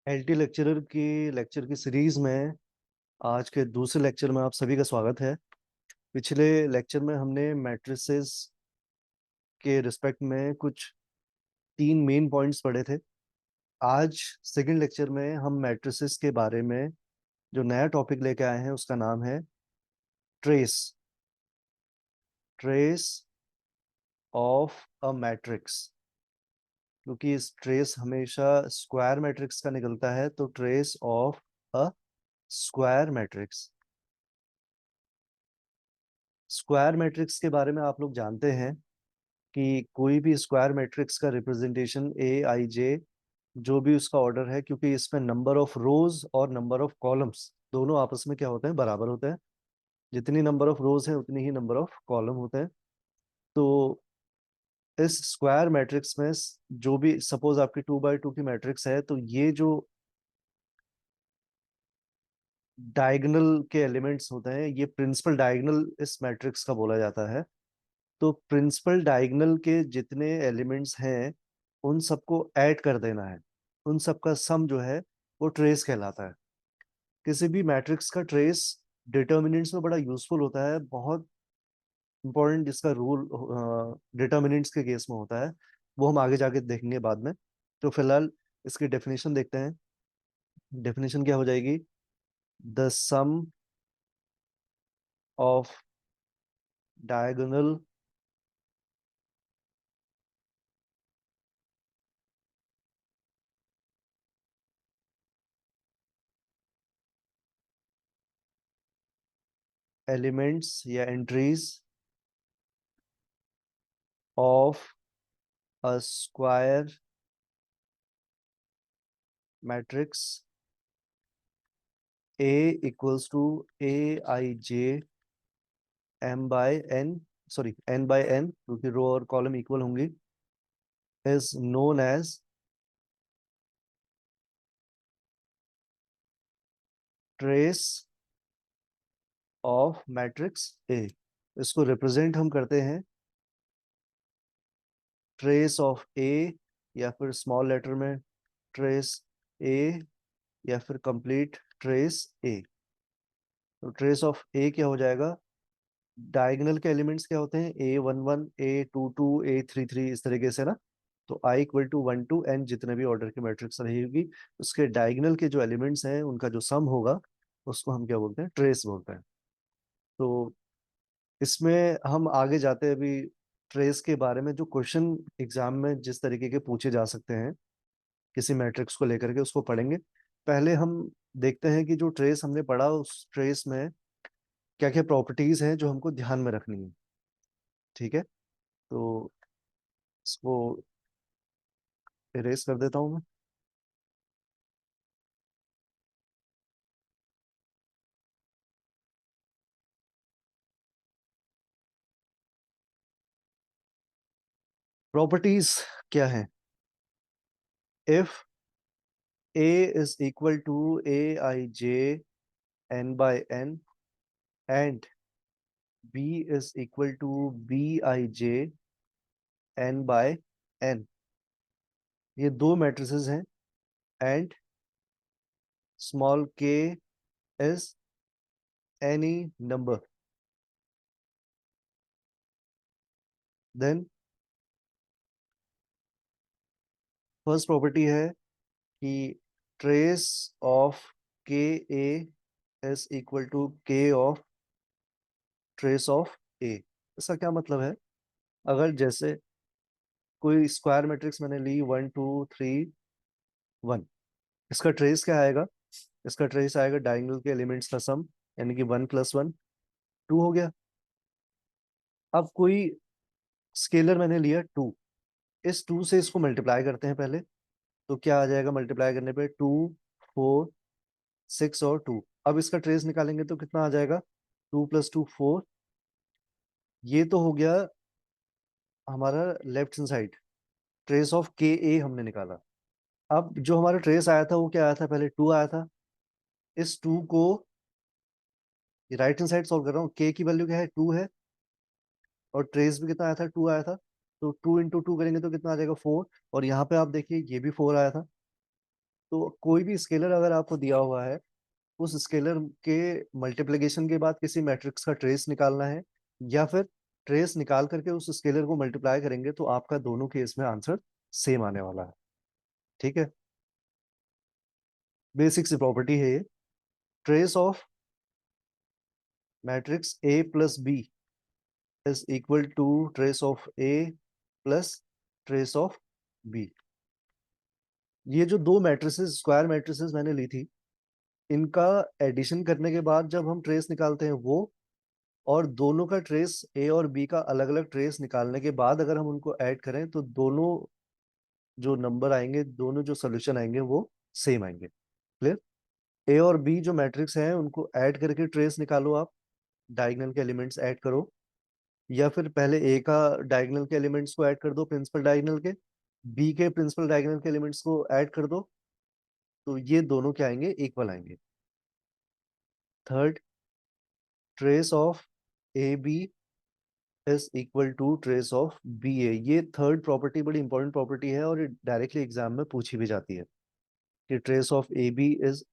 LT lecturer की lecture की series में आज के दूसरे लेक्चर में आप सभी का स्वागत है। पिछले लेक्चर में हमने मैट्रिसेस के रिस्पेक्ट में कुछ तीन मेन पॉइंट्स पढ़े थे। आज सेकंड लेक्चर में हम मैट्रिसेस के बारे में जो नया टॉपिक लेके आए हैं उसका नाम है trace. Trace of a matrix. क्योंकि इस ट्रेस हमेशा स्क्वायर मैट्रिक्स का निकलता है, तो trace of a square matrix. Square matrix के बारे में आप लोग जानते हैं कि कोई भी स्क्वायर मैट्रिक्स का रिप्रेजेंटेशन ए आई जे, जो भी उसका ऑर्डर है, क्योंकि इसमें नंबर ऑफ रोज और नंबर ऑफ कॉलम्स दोनों आपस में क्या होते हैं, बराबर होते हैं। जितनी नंबर ऑफ रोज है उतनी ही नंबर ऑफ कॉलम होते हैं। तो इस स्क्वायर मैट्रिक्स में जो भी सपोज आपकी 2 बाई 2 की मैट्रिक्स है, तो ये जो डायगोनल के एलिमेंट्स होते हैं, ये प्रिंसिपल डायगोनल इस मैट्रिक्स का बोला जाता है। तो प्रिंसिपल डायगोनल के जितने एलिमेंट्स हैं उन सबको ऐड कर देना है। उन सबका सम जो है वो ट्रेस कहलाता है। किसी भी मैट्रिक्स का ट्रेस डिटर्मिनेंट्स में बड़ा यूजफुल होता है। बहुत इंपॉर्टेंट इसका रूल डिटर्मिनेंट्स के केस में होता है। वो हम आगे जाके देखेंगे बाद में। तो फिलहाल इसकी डेफिनेशन देखते हैं। डेफिनेशन क्या हो जाएगी? The sum of diagonal elements या entries of a square matrix A equals to AIJ M/N, sorry N/N, क्योंकि रो और कॉलम इक्वल होंगी, is known as trace of matrix A। इसको रिप्रेजेंट हम करते हैं ट्रेस ऑफ A, या फिर स्मॉल लेटर में ट्रेस A, या फिर कंप्लीट ट्रेस A। तो ट्रेस ऑफ A क्या हो जाएगा? डायगोनल के एलिमेंट्स क्या होते हैं? A11, A22, A33, इस तरीके से ना। तो I = 1 to N, जितने भी ऑर्डर की मैट्रिक्स रहेगी उसके डायगोनल के जो एलिमेंट्स हैं उनका जो सम होगा उसको हम क्या बोलते हैं? ट्रेस बोलते हैं। तो इसमें हम आगे जाते हैं। अभी ट्रेस के बारे में जो क्वेश्चन एग्जाम में जिस तरीके के पूछे जा सकते हैं किसी मैट्रिक्स को लेकर के, उसको पढ़ेंगे। पहले हम देखते हैं कि जो ट्रेस हमने पढ़ा उस ट्रेस में क्या क्या प्रॉपर्टीज हैं जो हमको ध्यान में रखनी है। ठीक है, तो इसको इरेज कर देता हूं मैं। प्रॉपर्टीज क्या है? If A is equal to Aij N/N and B is equal to Bij N/N, ये दो मैट्रिसेस हैं, and small k is any number, then first property है कि trace of k A is equal to k of trace of A। इसका क्या मतलब है? अगर जैसे कोई स्क्वायर मैट्रिक्स मैंने ली 1 2 3 1, इसका ट्रेस क्या आएगा? इसका ट्रेस आएगा डायगोनल के एलिमेंट्स का सम, यानी कि 1 + 1 2 हो गया। अब कोई स्केलर मैंने लिया 2, इस 2 से इसको मल्टीप्लाई करते हैं पहले। तो क्या आ जाएगा मल्टीप्लाई करने पे? 2 4 6 और 2। अब इसका ट्रेस निकालेंगे तो कितना आ जाएगा? 2 + 2 4। ये तो हो गया हमारा left hand side. Trace of के ए हमने निकाला। अब जो हमारा ट्रेस आया था वो क्या आया था? पहले 2 आया था। इस 2 को राइट हैंड साइड सॉल्व कर रहा हूँ। के की वैल्यू क्या है? 2 है। और ट्रेस भी कितना आया था? 2 आया था। तो 2 × 2 करेंगे तो कितना आ जाएगा? 4। और यहाँ पे आप देखिए ये भी 4 आया था। तो कोई भी स्केलर अगर आपको दिया हुआ है, उस स्केलर के मल्टीप्लिकेशन के बाद किसी मैट्रिक्स का ट्रेस निकालना है, या फिर ट्रेस निकाल करके उस स्केलर को मल्टीप्लाई करेंगे, तो आपका दोनों केस में आंसर सेम आने वाला है। ठीक है, बेसिक सी प्रॉपर्टी है ये। Trace of matrix A plus B is equal to trace of A plus trace of B. ये जो दो मैट्रिसेस, स्क्वायर मैट्रिसेस मैंने ली थी, इनका एडिशन करने के बाद जब हम ट्रेस निकालते हैं वो, और दोनों का ट्रेस ए और बी का अलग अलग ट्रेस निकालने के बाद अगर हम उनको ऐड करें, तो दोनों जो नंबर आएंगे, दोनों जो सोल्यूशन आएंगे वो सेम आएंगे। क्लियर? ए और बी जो मैट्रिक्स हैं उनको ऐड करके ट्रेस निकालो आप, डायगोनल के एलिमेंट्स ऐड करो, या फिर पहले ए का डायगोनल के एलिमेंट्स को ऐड कर दो प्रिंसिपल डायगोनल के, बी के प्रिंसिपल डायगोनल के एलिमेंट्स को ऐड कर दो, तो ये दोनों क्या आएंगे, इक्वल आएंगे। Third, trace of A B is equal to trace of B A. ये थर्ड प्रॉपर्टी बड़ी इंपॉर्टेंट प्रॉपर्टी है और ये डायरेक्टली एग्जाम में पूछी भी जाती है कि trace of A B is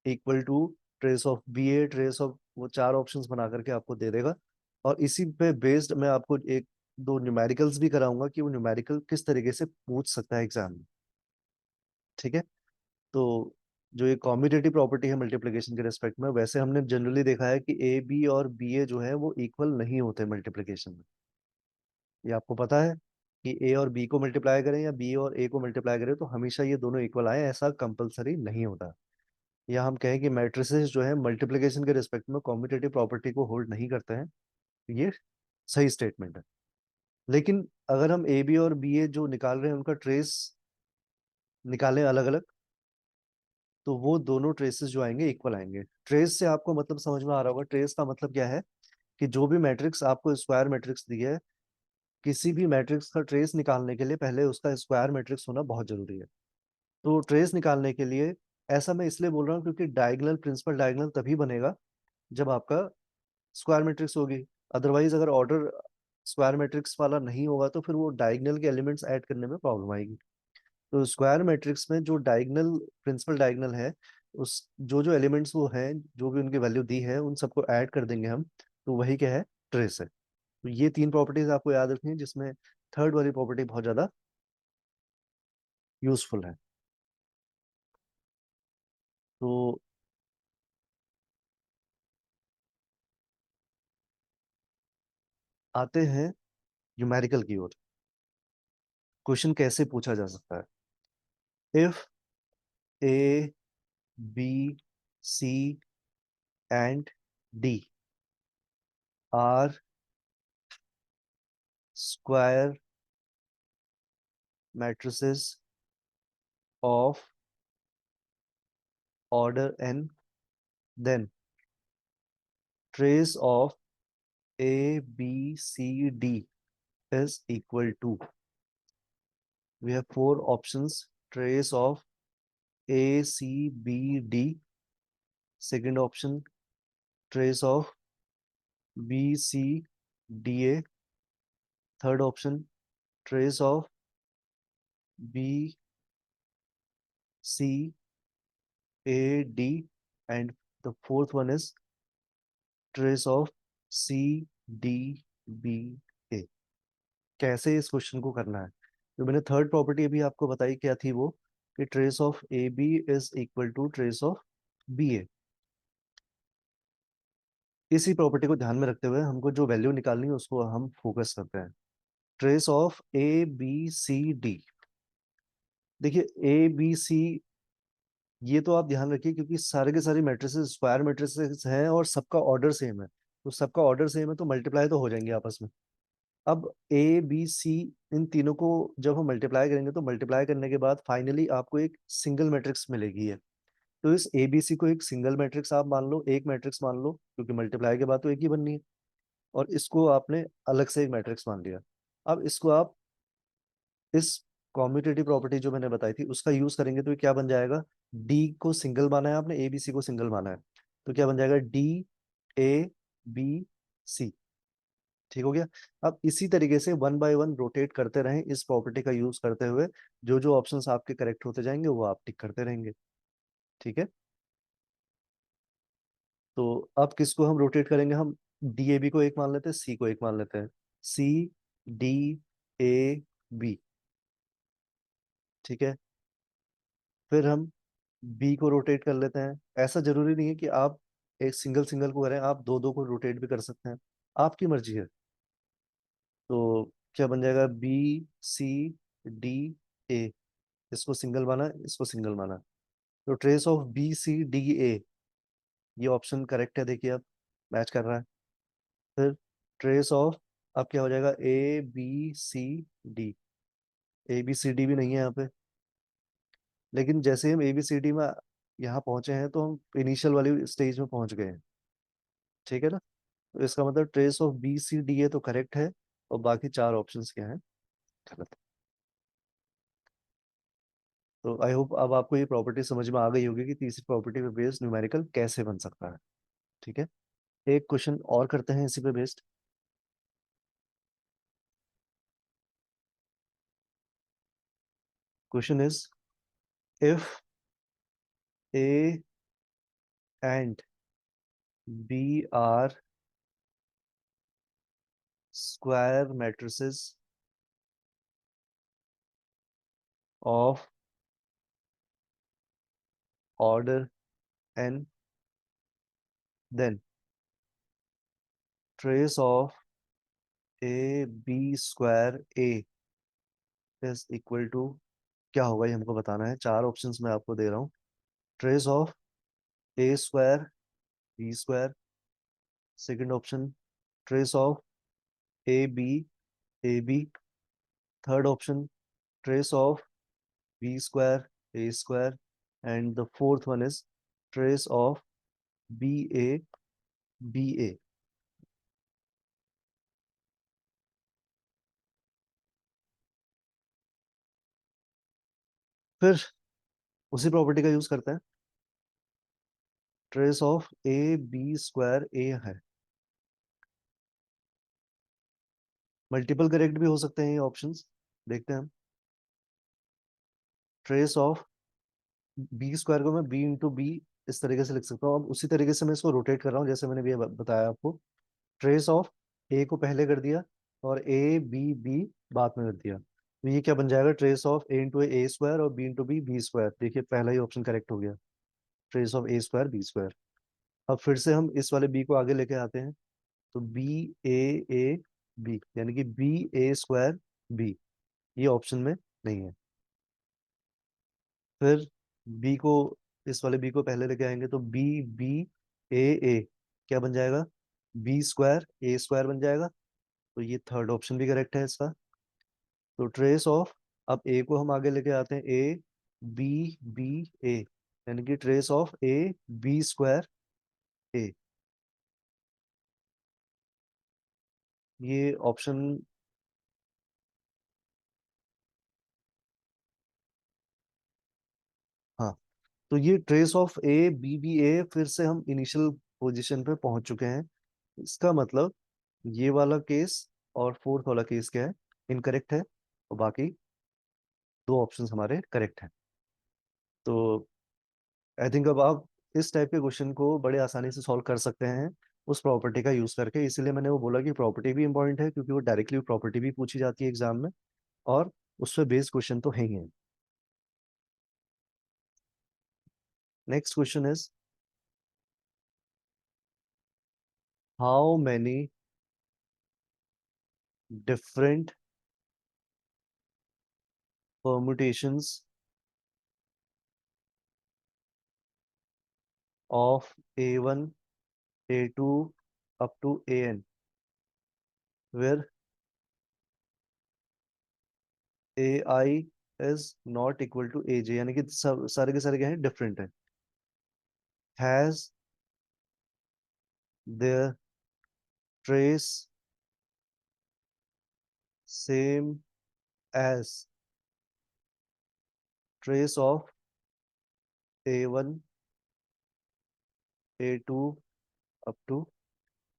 equal to trace of B A. Trace of, वो चार ऑप्शंस बना करके आपको दे देगा, और इसी पे बेस्ड मैं आपको एक दो न्यूमेरिकल्स भी कराऊंगा कि वो न्यूमेरिकल किस तरीके से पूछ सकता है एग्जाम में। ठीक है, तो जो ये कॉम्यूटेटिव प्रॉपर्टी है मल्टीप्लिकेशन के रेस्पेक्ट में, वैसे हमने जनरली देखा है कि ए बी और बी ए जो है वो इक्वल नहीं होते मल्टीप्लिकेशन में। ये आपको पता है कि ए और बी को मल्टीप्लाई करें या बी और ए को मल्टीप्लाई करें तो हमेशा ये दोनों इक्वल आए, ऐसा कंपलसरी नहीं होता। या हम कहें कि मैट्रिसेस जो है मल्टीप्लिकेशन के रिस्पेक्ट में कॉम्यूटेटिव प्रॉपर्टी को होल्ड नहीं करते हैं, तो ये सही स्टेटमेंट है। लेकिन अगर हम ए बी और बी ए जो निकाल रहे हैं उनका ट्रेस निकालें अलग अलग, तो वो दोनों ट्रेसेस जो आएंगे इक्वल आएंगे। ट्रेस से आपको मतलब समझ में आ रहा होगा, ट्रेस का मतलब क्या है कि जो भी मैट्रिक्स आपको स्क्वायर मैट्रिक्स दी है, किसी भी मैट्रिक्स का ट्रेस निकालने के लिए पहले उसका स्क्वायर मैट्रिक्स होना बहुत जरूरी है। तो ट्रेस निकालने के लिए, ऐसा मैं इसलिए बोल रहा हूँ क्योंकि डायगोनल, प्रिंसिपल डायगोनल तभी बनेगा जब आपका स्क्वायर मैट्रिक्स होगी। अदरवाइज अगर ऑर्डर स्क्वायर मैट्रिक्स वाला नहीं होगा तो फिर वो डायगोनल के एलिमेंट्स ऐड करने में प्रॉब्लम आएगी। तो स्क्वायर मैट्रिक्स में जो डायगोनल, प्रिंसिपल डायगोनल है, उस जो जो एलिमेंट्स वो हैं, जो भी उनकी वैल्यू दी है, उन सबको ऐड कर देंगे हम, तो वही क्या है, ट्रेस है। तो ये तीन प्रॉपर्टीज आपको याद रखनी है, जिसमें थर्ड वाली प्रॉपर्टी बहुत ज्यादा यूजफुल है। तो आते हैं न्यूमेरिकल की ओर। क्वेश्चन कैसे पूछा जा सकता है? If A B C and D are square matrices of order n, then trace of a b c d is equal to, we have four options: trace of a c b d, second option trace of b c d a, third option trace of b c a d, and the fourth one is trace of c d b a। कैसे इस question को करना है? जो मैंने third property अभी आपको बताई क्या थी वो, कि trace of A B is equal to trace of B A. इसी प्रॉपर्टी को ध्यान में रखते हुए हमको जो वैल्यू निकालनी है उसको हम फोकस करते हैं। Trace of A B C D, देखिए ए बी सी, ये तो आप ध्यान रखिए क्योंकि सारे के सारे मैट्रिसेस स्क्वायर मैट्रिसेस हैं और सबका ऑर्डर सेम है, तो सबका ऑर्डर सेम है तो मल्टीप्लाई तो हो जाएंगे आपस में। अब ए बी सी, इन तीनों को जब हम मल्टीप्लाई करेंगे तो मल्टीप्लाई करने के बाद फाइनली आपको एक सिंगल मैट्रिक्स मिलेगी है। तो इस ए बी सी को एक सिंगल मैट्रिक्स आप मान लो, एक मैट्रिक्स मान लो, क्योंकि मल्टीप्लाई के बाद तो एक ही बननी है, और इसको आपने अलग से एक मैट्रिक्स मान लिया। अब इसको आप इस कॉम्यूटेटिव प्रॉपर्टी जो मैंने बताई थी उसका यूज करेंगे तो ये क्या बन जाएगा, डी को सिंगल माना है आपने, ए बी सी को सिंगल माना है, तो क्या बन जाएगा, डी ए बी सी। ठीक हो गया। अब इसी तरीके से वन बाय वन रोटेट करते रहें इस प्रॉपर्टी का यूज करते हुए, जो जो ऑप्शंस आपके करेक्ट होते जाएंगे वो आप टिक करते रहेंगे। ठीक है। तो अब किसको हम रोटेट करेंगे, हम डी ए बी को एक मान लेते हैं, सी को एक मान लेते हैं। C D A B. ठीक है। फिर हम बी को रोटेट कर लेते हैं। ऐसा जरूरी नहीं है कि आप एक सिंगल सिंगल को करें, आप दो दो को रोटेट भी कर सकते हैं, आपकी मर्जी है। तो क्या बन जाएगा, बी सी डी ए। इसको सिंगल माना, इसको सिंगल माना। तो trace of B C D A, ये ऑप्शन करेक्ट है, देखिए अब मैच कर रहा है। फिर ट्रेस ऑफ, अब क्या हो जाएगा, A B C D. A B C D भी नहीं है यहाँ पे, लेकिन जैसे हम ए बी सी डी में यहाँ पहुंचे हैं तो हम इनिशियल वाली स्टेज में पहुंच गए हैं। ठीक है ना। तो इसका मतलब trace of B C D A तो करेक्ट है, और बाकी चार ऑप्शंस क्या हैं, गलत। तो आई होप अब आपको ये प्रॉपर्टी समझ में आ गई होगी कि तीसरी प्रॉपर्टी पे बेस्ड न्यूमेरिकल कैसे बन सकता है। ठीक है। एक क्वेश्चन और करते हैं इसी पे based. Question is, if A and B are square matrices of order N, then trace of A B square A is equal to, क्या होगा ये हमको बताना है। चार ऑप्शंस मैं आपको दे रहा हूँ। Trace of A square B square, second option trace of A B, third option trace of B square A square, and the fourth one is trace of B A B A. फिर उसी property का use करते हैं। Trace of A B square A है, multiple correct भी हो सकते हैं ये ऑप्शंस, देखते हैं हम। ट्रेस ऑफ बी स्क्वायर को मैं बी इंटू बी इस तरीके से लिख सकता हूँ। अब उसी तरीके से मैं इसको रोटेट कर रहा हूँ जैसे मैंने भी बताया आपको। ट्रेस ऑफ ए को पहले कर दिया, और ए बी बी बाद में कर दिया, तो ये क्या बन जाएगा, trace of A into A square और B into B B square. देखिए पहला ही ऑप्शन करेक्ट हो गया, trace of A square B square. अब फिर से हम इस वाले बी को आगे लेके आते हैं, तो बी ए बी, यानी कि बी ए स्क्वायर बी, ये ऑप्शन में नहीं है। फिर बी को, इस वाले बी को पहले लेके आएंगे, तो बी बी ए क्या बन जाएगा, बी स्क्वायर ए स्क्वायर बन जाएगा। तो ये थर्ड ऑप्शन भी करेक्ट है इसका। तो ट्रेस ऑफ, अब ए को हम आगे लेके आते हैं, ए बी बी ए, यानी कि trace of A B square A, ये ऑप्शन। हाँ, तो ये trace of A B B A, फिर से हम इनिशियल पोजीशन पे पहुंच चुके हैं। इसका मतलब ये वाला केस और फोर्थ वाला केस क्या है, इनकरेक्ट है, और बाकी दो ऑप्शंस हमारे करेक्ट हैं। तो आई थिंक अब आप इस टाइप के क्वेश्चन को बड़े आसानी से सॉल्व कर सकते हैं उस प्रॉपर्टी का यूज करके। इसीलिए मैंने वो बोला कि प्रॉपर्टी भी इंपॉर्टेंट है, क्योंकि वो डायरेक्टली प्रॉपर्टी भी पूछी जाती है एग्जाम में, और उस पर बेस्ड क्वेश्चन तो है ही है। Next question is, how many different permutations of a1 a2 up to an, where ai is not equal to aj, यानी कि सब सारे के सारे क्या हैं, डिफरेंट है। has their trace same as trace of a1 a2 up to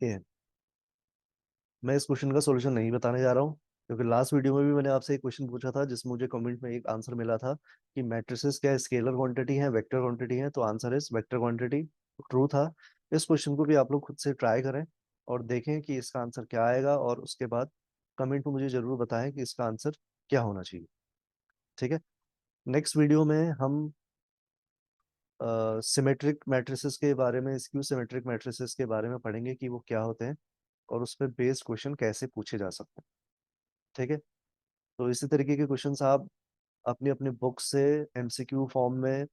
an। मैं इस क्वेश्चन का सॉल्यूशन नहीं बताने जा रहा हूँ, क्योंकि लास्ट वीडियो में भी मैंने आपसे एक क्वेश्चन पूछा था जिसमें मुझे कमेंट में एक आंसर मिला था कि मैट्रिसेस क्या स्केलर क्वांटिटी है, वेक्टर क्वांटिटी है, तो answer is vector quantity, true था। इस क्वेश्चन को भी आप लोग खुद से ट्राई करें और देखें कि इसका आंसर क्या आएगा, और उसके बाद कमेंट में मुझे जरूर बताएं कि इसका आंसर क्या होना चाहिए। ठीक है। नेक्स्ट वीडियो में हम सिमेट्रिक मैट्रिसेस के बारे में, स्क्यू सिमेट्रिक मैट्रिसेस के बारे में पढ़ेंगे कि वो क्या होते हैं और उस पर बेस्ड क्वेश्चन कैसे पूछे जा सकते हैं। ठीक है। तो इसी तरीके के क्वेश्चंस आप अपनी अपनी बुक से एमसीक्यू फॉर्म में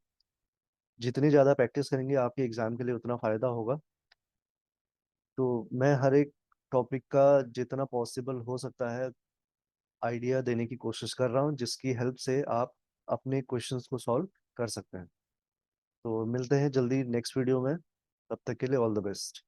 जितनी ज़्यादा प्रैक्टिस करेंगे आपके एग्जाम के लिए उतना फ़ायदा होगा। तो मैं हर एक टॉपिक का जितना पॉसिबल हो सकता है आइडिया देने की कोशिश कर रहा हूँ, जिसकी हेल्प से आप अपने क्वेश्चंस को सॉल्व कर सकते हैं। तो मिलते हैं जल्दी नेक्स्ट वीडियो में, तब तक के लिए ऑल द बेस्ट।